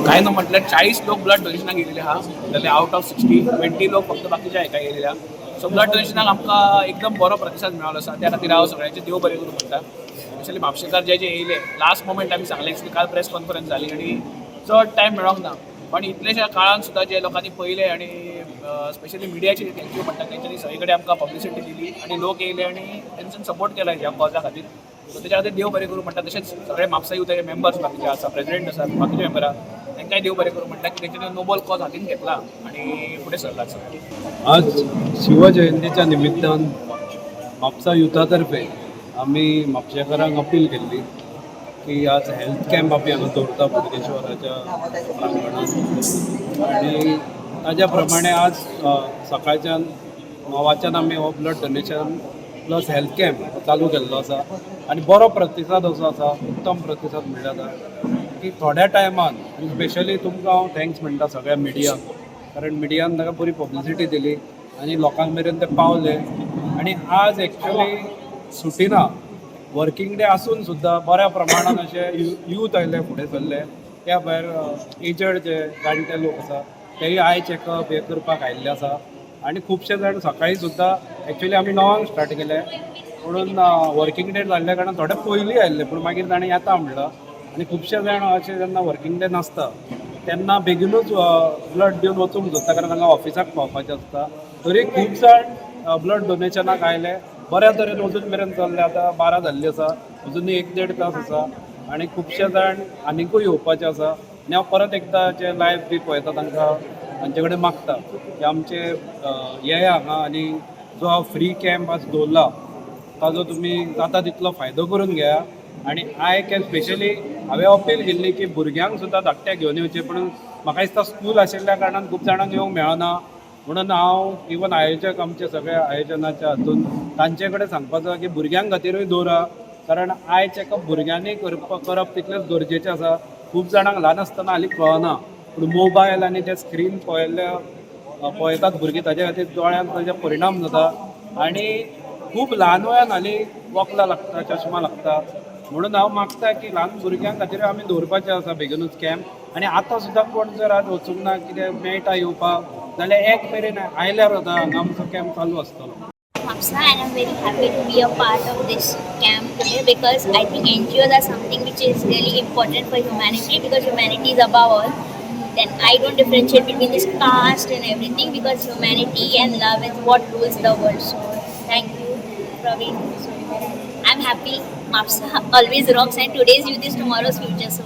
काय न म्हटल्यार 40 लोक ब्लड डोनेशनाक गेलेले आहा. जाल्यार आउट ऑफ 60 20 लोक फक्त बाकीचे हाका गेलेले आहा. सो ब्लड डोनेशनाक आमकां एकदम बरो प्रतिसाद मेळ्ळो आसा. त्या खातीर हांव सगळ्यांचे देव बरें करूं म्हणटा. स्पेशली म्हापशेकार जे येयले लास्ट मोमेंट आमी सांगलें की काल प्रेस कॉन्फरन्स जाली आनी चड टायम मेळोंक ना. पण इतलेशा काळान सुद्दां जे लोकांनी पळयले आनी स्पेशली मिडियाचे थँक्यू म्हणटा तेंच्यांनी सगळे कडेन आमकां पब्लिसिटी दिली आनी लोक येयले आनी तेंच्यान सपोर्ट केला ह्या कॉजा खातीर. सो तेच्या खातीर देव बरें करूं म्हणटा. तशेंच सगळे म्हापसा युथाचे मेंबर्स बाकीचे आसा, प्रेसिडेंट आसात, बाकीचे मेंबर आहा, तांकांय देव बरें करूं म्हणटा की तेंच्यानी नोबल कॉज हातीन घेतला आनी फुडें सरलात सगळे. आज शिवजयंतीच्या निमित्तान म्हापसा युथातर्फे आमी म्हापशेकारांक अपील केल्ली की आज हेल्थ कॅम्प आमी हांगा दवरता बोडगेश्वराच्या प्रांगणांत आनी ताज्या प्रमाणे आज सकाळच्यान 9 आमी हो blood donation plus health camp चालू केल्लो आसा आनी बरो प्रतिसाद असो आसा, उत्तम प्रतिसाद मेळ्ळो आसा की थोड्या टायमान स्पेशली तुमकां हांव थँक्स म्हणटा सगळ्या मिडियाक, कारण मिडियान ताका बरी पब्लिसिटी दिली आनी लोकांक मेरेन ते पावले आनी आज एक्चुअली सुटी ना, वर्किंग डे आसून सुद्दां बऱ्या प्रमाणान अशे यूथ आयले फुडें सरले. त्या भायर एजड जे जाणटे लोक आसा तेय आय चॅकअप हे करपाक आयिल्ले आसा आनी खुबशे जाण सकाळी सुद्दां एक्चुअली आमी 9 स्टार्ट केले म्हणून वर्किंग डे जाल्ल्या कारणान थोडे पयलीं आयिल्ले पूण मागीर ताणें येता म्हणला आनी खुबशे जाण अशे जेन्ना वर्किंग डे नासता तेन्ना बेगीनूच ब्लड दिवन वचूंक सोदता कारण तांकां ऑफिसाक पावपाचें आसता. तरी खूब जाण ब्लड डोनेशनाक आयले, बऱ्या तरेन अजून मेरेन चल्ले. आतां 12 जाल्ली आसा, अजून 1-1.5 तास आसा आनी खुबशे जाण आनिकूय येवपाचे आसा आनी हांव परत एकदां जे लायव्ह बी पळयता तांकां तांचे कडेन मागता की आमचे येया हांगा आनी जो हांव फ्री कॅम्प आज दवरला ताजो तुमी जाता तितलो फायदो करून घेया. आनी आय कॅन स्पेशली हांवें अपील केल्ली की भुरग्यांक सुद्दां धाकट्याक घेवन येवचें, पूण म्हाका दिसता स्कूल आशिल्ल्या कारणान खूब जाणांक येवंक मेळना म्हणून हांव इवन आयोजक आमचे सगळ्या आयोजनाच्या हातून तांचे कडेन सांगपाचो की भुरग्यां खातीरूय दवरा, कारण आय चॅकअप भुरग्यांनी करप तितलेंच गरजेचें आसा. खूब जाणांक ल्हान आसतना हालीं कळना पूण मोबायल आनी ते स्क्रीन पळयतात भुरगीं, ताचे खातीर दोळ्यांक ताजे परिणाम जाता आनी खूब ल्हान वयान हालीं वखलां लागता, चश्मा लागता. म्हणून हांव मागता की ल्हान भुरग्यां खातीर आमी दवरपाचें आसा बेगीनूच कॅम्प आनी आतां सुद्दां कोण जर आज वचूंक ना कितें मेळटा येवपाक जाल्यार 1 मेरेन आयल्यार जाता हांगा आमचो कॅम्प चालू आसतलो. Hafsa, and I'm very happy to be a part of this camp today because I think NGOs are something which is really important for humanity because humanity is above all. Then I don't differentiate between this caste and everything because humanity and love is what rules the world. So thank you, Praveen. So I'm happy. Hafsa always rocks and today's youth is tomorrow's future. So